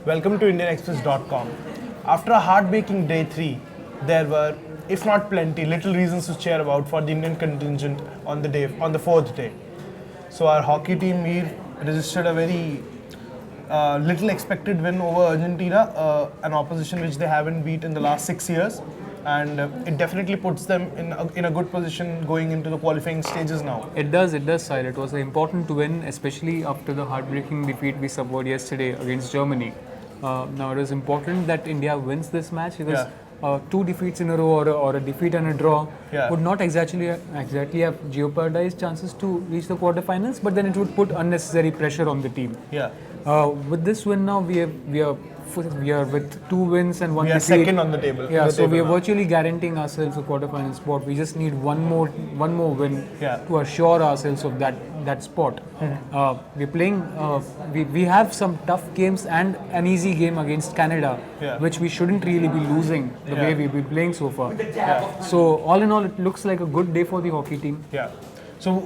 Welcome to IndianExpress.com. After a heartbreaking day 3, there were, if not plenty, little reasons to cheer about for the Indian contingent on the fourth day. So our hockey team registered a very little expected win over Argentina, an opposition which they haven't beat in the last 6 years, and it definitely puts them in a good position going into the qualifying stages now. It does, Sahil. It was an important win, especially after the heartbreaking defeat we suffered yesterday against Germany. Now it is important that India wins this match because two defeats in a row or a defeat and a draw would not exactly have jeopardized chances to reach the quarterfinals, but then it would put unnecessary pressure on the team. With this win now, we are with 2 wins and 1 defeat. We are second on the table. So we are virtually guaranteeing ourselves a quarterfinal spot. We just need one more win to assure ourselves of that spot. We're playing. We have some tough games and an easy game against Canada, which we shouldn't really be losing the way we've been playing so far. So all in all, it looks like a good day for the hockey team. So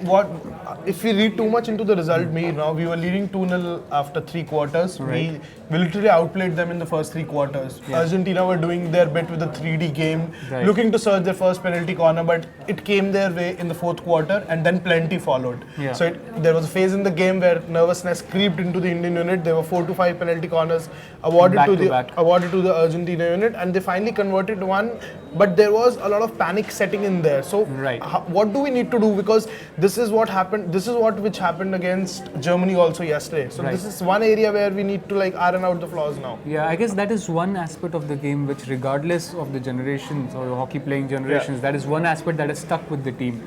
if we read too much into the result, we were leading 2-0 after 3 quarters. We literally outplayed them in the first 3 quarters. Argentina were doing their bit with the 3D game, looking to search their first penalty corner, but it came their way in the 4th quarter, and then plenty followed. So there was a phase in the game where nervousness creeped into the Indian unit. There were 4 to 5 penalty corners awarded to the Argentina unit, and they finally converted one. But there was a lot of panic setting in there. So what do we need to do? Because this is what happened. This is which happened against Germany also yesterday. So this is one area where we need to iron out the flaws now. Yeah, I guess that is one aspect of the game which, regardless of the generations or the hockey playing generations, that is one aspect that is stuck with the team.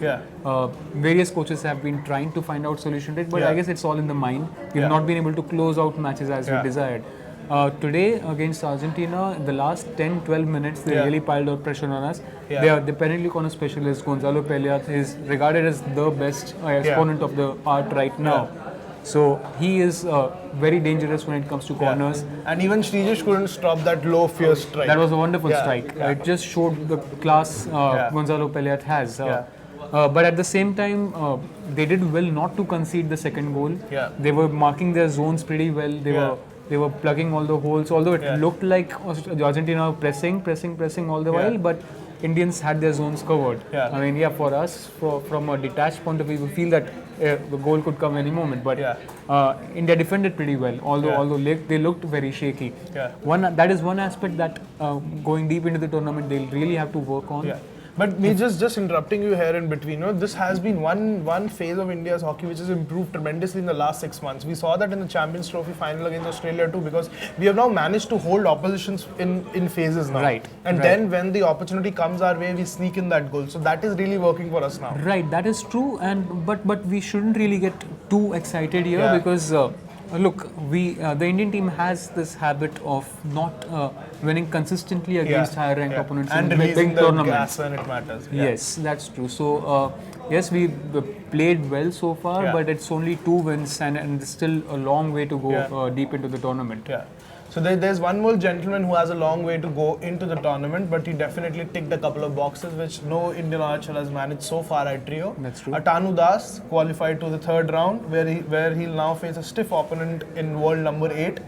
Various coaches have been trying to find out solution to it, but I guess it's all in the mind. We've not been able to close out matches as we desired. Today against Argentina, in the last 10-12 minutes, they really piled out pressure on us. The penalty corner specialist, Gonzalo Peliat, is regarded as the best exponent of the art right now. So he is very dangerous when it comes to corners. And even Srijesh couldn't stop that low, fierce strike. That was a wonderful strike. It just showed the class Gonzalo Peliat has. But at the same time, they did well not to concede the second goal. They were marking their zones pretty well. They were plugging all the holes, although it looked like Argentina were pressing all the while, but Indians had their zones covered. I mean, for us, from a detached point of view, we feel that the goal could come any moment, but India defended pretty well, although they looked very shaky. That is one aspect that going deep into the tournament, they'll really have to work on. But me just interrupting you here in between, this has been one phase of India's hockey which has improved tremendously in the last 6 months. We saw that in the Champions Trophy final against Australia too, because we have now managed to hold oppositions in phases now. Then when the opportunity comes our way, we sneak in that goal. So that is really working for us now. That is true, but we shouldn't really get too excited here because look, the Indian team has this habit of not winning consistently against higher ranked opponents and in big tournaments. Gas when it matters. Yes, that's true. So yes, we played well so far, but it's only 2 wins and still a long way to go deep into the tournament. So there's one more gentleman who has a long way to go into the tournament, but he definitely ticked a couple of boxes which no Indian archer has managed so far at Rio. That's true. Atanu qualified to the 3rd round, where he'll now face a stiff opponent in world number 8.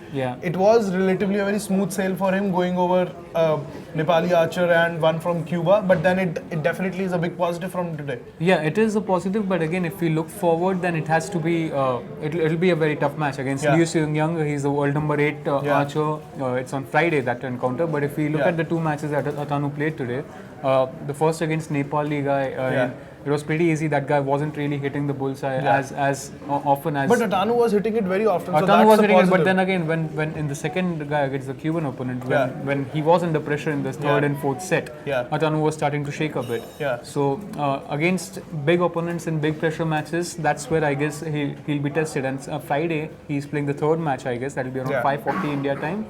It was relatively a very smooth sail for him going over Nepali archer and one from Cuba, but then it definitely is a big positive from today. Yeah, it is a positive, but again, if we look forward, then it has to be it'll be a very tough match against Liu Seung-young. He's the world number 8 archer. It's on Friday, that encounter, but if we look at the 2 matches that Atanu played today, the first against Nepali guy, it was pretty easy. That guy wasn't really hitting the bullseye as often as... But Atanu was hitting it very often. Atanu was hitting it, but then again, when in the second guy against the Cuban opponent, when he was under pressure in the 3rd and 4th set, Atanu was starting to shake a bit. So against big opponents in big pressure matches, that's where I guess he'll be tested. And Friday, he's playing the 3rd match, I guess. That'll be around 5:40 India time.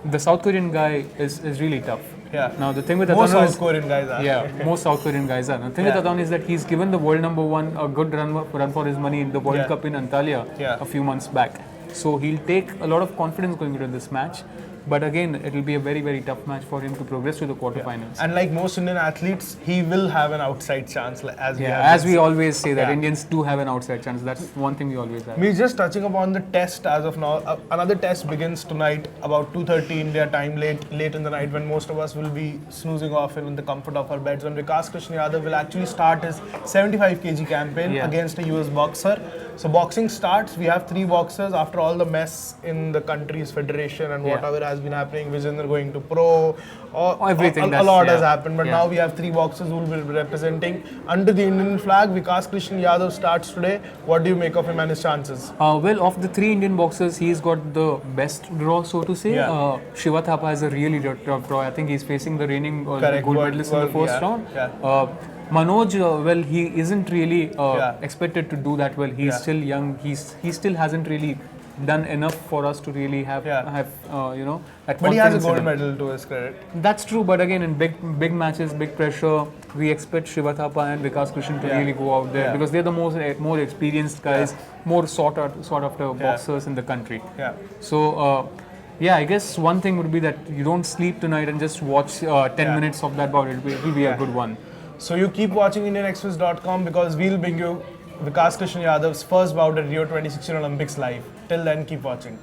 The South Korean guy is really tough. Now the thing with Atanu most South Korean guys are. Most South Korean guys are. The thing with Atanu is that he's given the world number 1 a good run for his money in the World Cup in Antalya a few months back. So he'll take a lot of confidence going into this match. But again, it will be a very, very tough match for him to progress to the quarterfinals. And like most Indian athletes, he will have an outside chance, as we always say that Indians do have an outside chance. That's one thing we always have. We're just touching upon the test as of now. Another test begins tonight about 2:30 India time, late in the night, when most of us will be snoozing off in the comfort of our beds. When Vikas Krishna Yadav will actually start his 75 kg campaign against a US boxer. So boxing starts. We have 3 boxers after all the mess in the country's federation and whatever has been happening. Vijayendra going to pro, everything. A lot has happened. But now we have 3 boxers who will be representing under the Indian flag. Vikas Krishna Yadav starts today. What do you make of him and his chances? Well, of the 3 Indian boxers, he's got the best draw, so to say. Shiva Thapa has a really tough draw. I think he's facing the reigning gold medalist in the first round. Manoj, well, he isn't really expected to do that well. He's still young. He still hasn't really done enough for us to really have that but he has a gold medal to his credit. That's true, but again, in big matches, big pressure, we expect Shiva Thapa and Vikas Krishna to really go out there because they're the more experienced guys, more sought after boxers in the country. So. I guess one thing would be that you don't sleep tonight and just watch 10 minutes of that bout. It will be a good one. So you keep watching IndianExpress.com because we'll bring you Vikas Krishna Yadav's first bout at Rio 2016 Olympics live. Till then, keep watching.